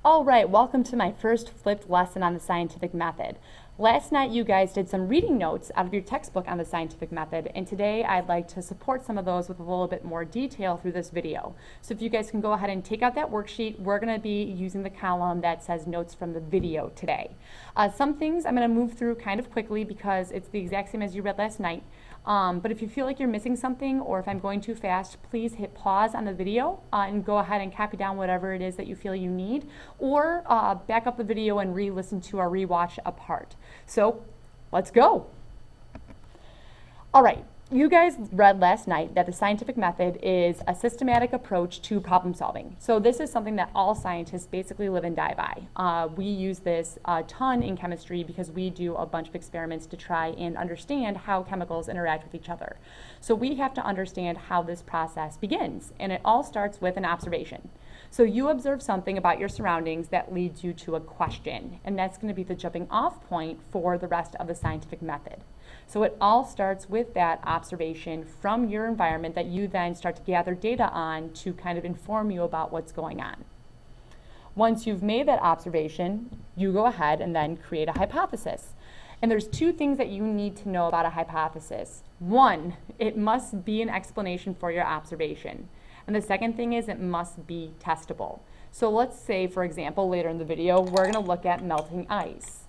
All right, welcome to my first flipped lesson on the scientific method. Last night you guys did some reading notes out of your textbook on the scientific method, and today I'd like to support some of those with a little bit more detail through this video. So if you guys can go ahead and take out that worksheet, we're going to be using the column that says notes from the video today. Some things I'm going to move through kind of quickly because it's the exact same as you read last night. But if you feel like you're missing something or if I'm going too fast, please hit pause on the video and go ahead and copy down whatever it is that you feel you need, or back up the video and re-listen to or rewatch a part. So let's go. All right. You guys read last night that the scientific method is a systematic approach to problem solving. So this is something that all scientists basically live and die by. We use this a ton in chemistry because we do a bunch of experiments to try and understand how chemicals interact with each other. So we have to understand how this process begins, and it all starts with an observation. So you observe something about your surroundings that leads you to a question, and that's going to be the jumping off point for the rest of the scientific method. So it all starts with that observation from your environment that you then start to gather data on to kind of inform you about what's going on. Once you've made that observation, you go ahead and then create a hypothesis. And there's two things that you need to know about a hypothesis. One, it must be an explanation for your observation. And the second thing is it must be testable. So let's say, for example, later in the video, we're going to look at melting ice.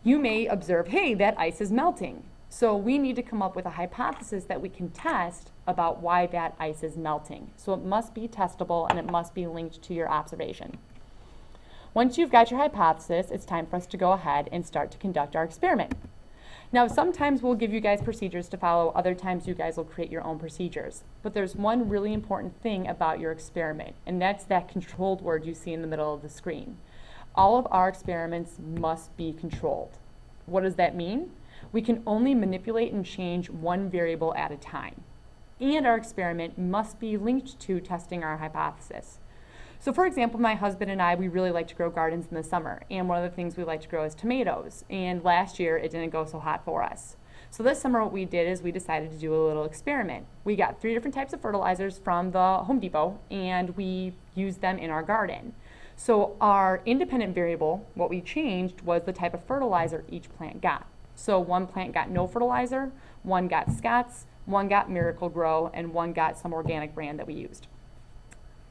You may observe, hey, that ice is melting. So we need to come up with a hypothesis that we can test about why that ice is melting. So it must be testable and it must be linked to your observation. Once you've got your hypothesis, it's time for us to go ahead and start to conduct our experiment. Now, sometimes we'll give you guys procedures to follow, other times you guys will create your own procedures. But there's one really important thing about your experiment, and that's that controlled word you see in the middle of the screen. All of our experiments must be controlled. What does that mean? We can only manipulate and change one variable at a time. And our experiment must be linked to testing our hypothesis. So for example, my husband and I, we really like to grow gardens in the summer, and one of the things we like to grow is tomatoes. And last year, it didn't go so hot for us. So this summer what we did is we decided to do a little experiment. We got 3 different types of fertilizers from the Home Depot, and we used them in our garden. So our independent variable, what we changed was the type of fertilizer each plant got. So one plant got no fertilizer, one got Scott's, one got Miracle-Gro, and one got some organic brand that we used.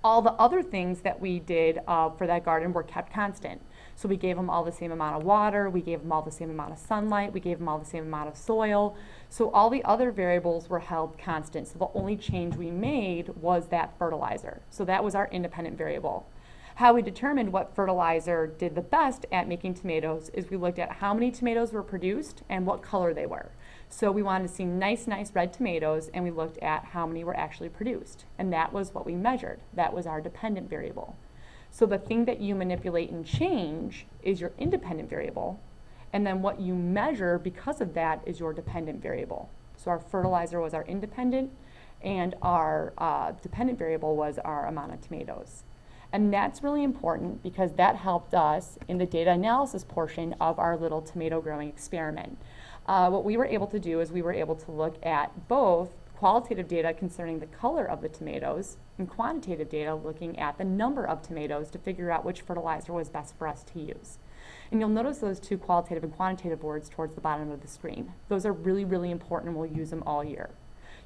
All the other things that we did for that garden were kept constant. So we gave them all the same amount of water, we gave them all the same amount of sunlight, we gave them all the same amount of soil. So all the other variables were held constant. So the only change we made was that fertilizer. So that was our independent variable. How we determined what fertilizer did the best at making tomatoes is we looked at how many tomatoes were produced and what color they were. So we wanted to see nice red tomatoes, and we looked at how many were actually produced. And that was what we measured. That was our dependent variable. So the thing that you manipulate and change is your independent variable, and then what you measure because of that is your dependent variable. So our fertilizer was our independent, and our dependent variable was our amount of tomatoes. And that's really important because that helped us in the data analysis portion of our little tomato growing experiment. What we were able to do is we were able to look at both qualitative data concerning the color of the tomatoes and quantitative data looking at the number of tomatoes to figure out which fertilizer was best for us to use. And you'll notice those two qualitative and quantitative words towards the bottom of the screen. Those are really important, and we'll use them all year.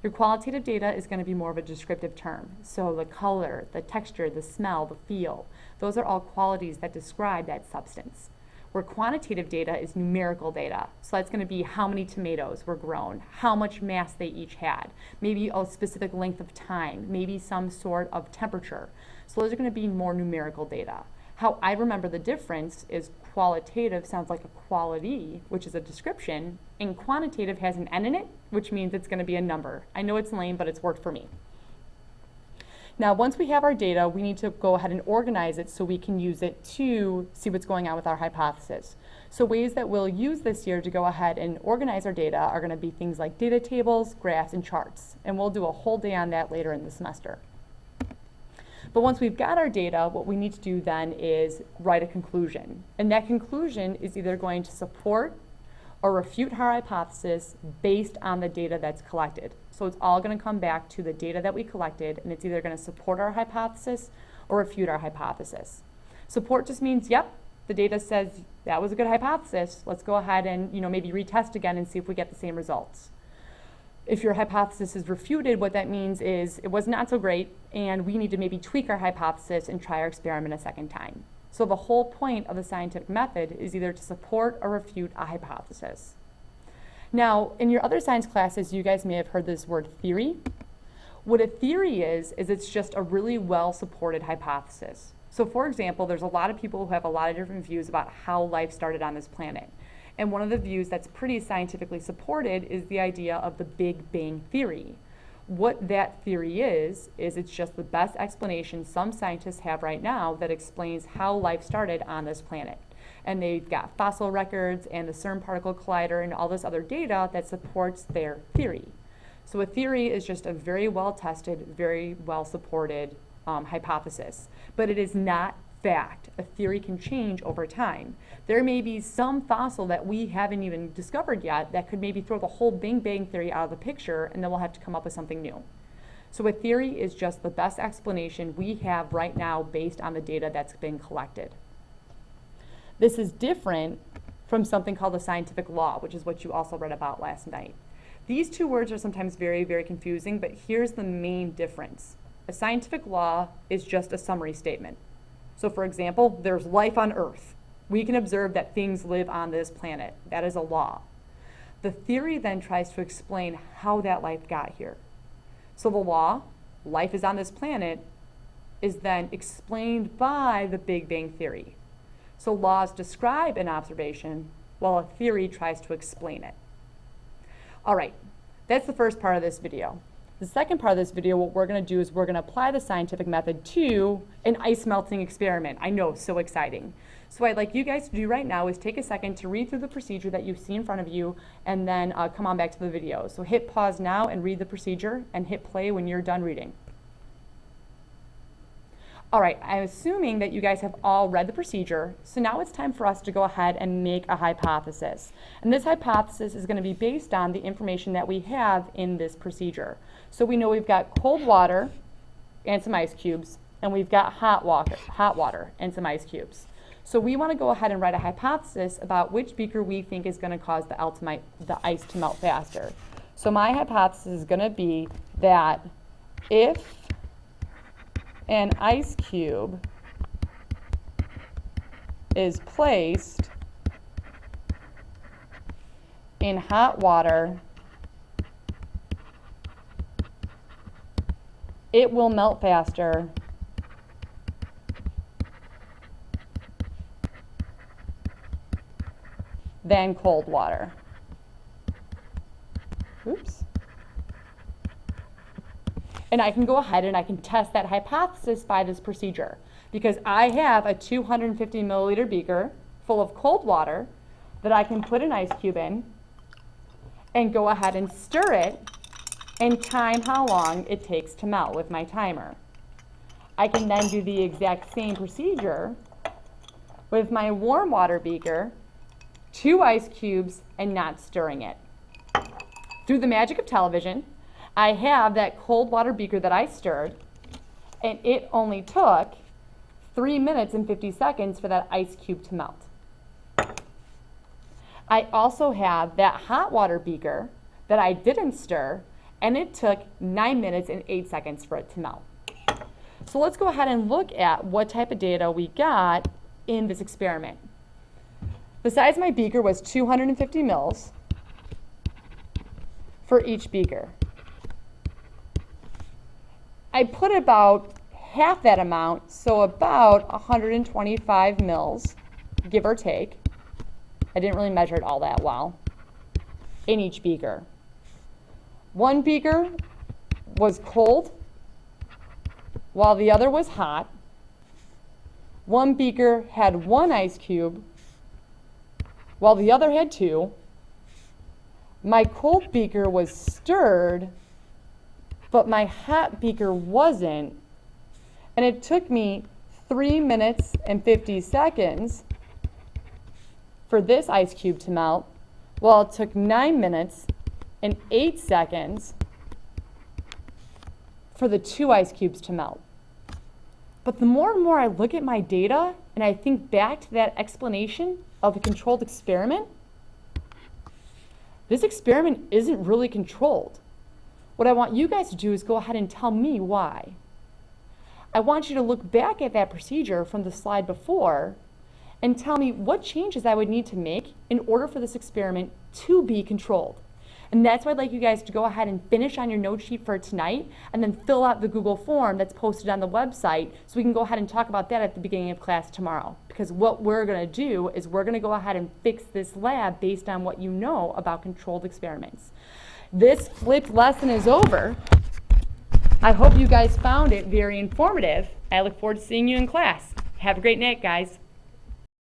Your qualitative data is going to be more of a descriptive term. So the color, the texture, the smell, the feel, those are all qualities that describe that substance. Where quantitative data is numerical data. So that's going to be how many tomatoes were grown, how much mass they each had, maybe a specific length of time, maybe some sort of temperature. So those are going to be more numerical data. How I remember the difference is qualitative sounds like a quality, which is a description, and quantitative has an N in it, which means it's going to be a number. I know it's lame, but it's worked for me. Now, once we have our data, we need to go ahead and organize it so we can use it to see what's going on with our hypothesis. So ways that we'll use this year to go ahead and organize our data are going to be things like data tables, graphs, and charts. And we'll do a whole day on that later in the semester. But once we've got our data, what we need to do then is write a conclusion. And that conclusion is either going to support or refute our hypothesis based on the data that's collected. So it's all going to come back to the data that we collected, and it's either going to support our hypothesis or refute our hypothesis. Support just means, yep, the data says that was a good hypothesis. Let's go ahead and maybe retest again and see if we get the same results. If your hypothesis is refuted, what that means is it was not so great and we need to maybe tweak our hypothesis and try our experiment a second time. So the whole point of the scientific method is either to support or refute a hypothesis. Now, in your other science classes, you guys may have heard this word theory. What a theory is it's just a really well-supported hypothesis. So for example, there's a lot of people who have a lot of different views about how life started on this planet. And one of the views that's pretty scientifically supported is the idea of the Big Bang Theory. What that theory is it's just the best explanation some scientists have right now that explains how life started on this planet. And they've got fossil records and the CERN particle collider and all this other data that supports their theory. So a theory is just a very well-tested, very well-supported hypothesis, but it is not fact. A theory can change over time. There may be some fossil that we haven't even discovered yet that could maybe throw the whole Big Bang Theory out of the picture, and then we'll have to come up with something new. So a theory is just the best explanation we have right now based on the data that's been collected. This is different from something called a scientific law, which is what you also read about last night. These two words are sometimes very, very confusing, but here's the main difference. A scientific law is just a summary statement. So for example, there's life on Earth. We can observe that things live on this planet. That is a law. The theory then tries to explain how that life got here. So the law, life is on this planet, is then explained by the Big Bang Theory. So laws describe an observation while a theory tries to explain it. All right, that's the first part of this video. The second part of this video, what we're going to do is we're going to apply the scientific method to an ice melting experiment. I know, so exciting. So what I'd like you guys to do right now is take a second to read through the procedure that you see in front of you and then come on back to the video. So hit pause now and read the procedure and hit play when you're done reading. All right, I'm assuming that you guys have all read the procedure, so now it's time for us to go ahead and make a hypothesis. And this hypothesis is going to be based on the information that we have in this procedure. So we know we've got cold water and some ice cubes, and we've got hot water and some ice cubes. So we want to go ahead and write a hypothesis about which beaker we think is going to cause the ice to melt faster. So my hypothesis is going to be that if an ice cube is placed in hot water, it will melt faster than cold water. Oops. And I can go ahead and I can test that hypothesis by this procedure because I have a 250 milliliter beaker full of cold water that I can put an ice cube in and go ahead and stir it and time how long it takes to melt with my timer. I can then do the exact same procedure with my warm water beaker, 2 ice cubes, and not stirring it. Through the magic of television, I have that cold water beaker that I stirred, and it only took 3 minutes and 50 seconds for that ice cube to melt. I also have that hot water beaker that I didn't stir, and it took 9 minutes and 8 seconds for it to melt. So let's go ahead and look at what type of data we got in this experiment. The size of my beaker was 250 mils for each beaker. I put about half that amount, so about 125 mils, give or take. I didn't really measure it all that well, in each beaker. One beaker was cold, while the other was hot. One beaker had 1 ice cube, while the other had 2. My cold beaker was stirred, but my hot beaker wasn't, and it took me 3 minutes and 50 seconds for this ice cube to melt, while it took 9 minutes and 8 seconds for the 2 ice cubes to melt. But the more and more I look at my data, and I think back to that explanation of a controlled experiment, this experiment isn't really controlled. What I want you guys to do is go ahead and tell me why. I want you to look back at that procedure from the slide before and tell me what changes I would need to make in order for this experiment to be controlled. And that's why I'd like you guys to go ahead and finish on your note sheet for tonight and then fill out the Google form that's posted on the website so we can go ahead and talk about that at the beginning of class tomorrow. Because what we're going to do is we're going to go ahead and fix this lab based on what you know about controlled experiments. This flipped lesson is over. I hope you guys found it very informative. I look forward to seeing you in class. Have a great night, guys.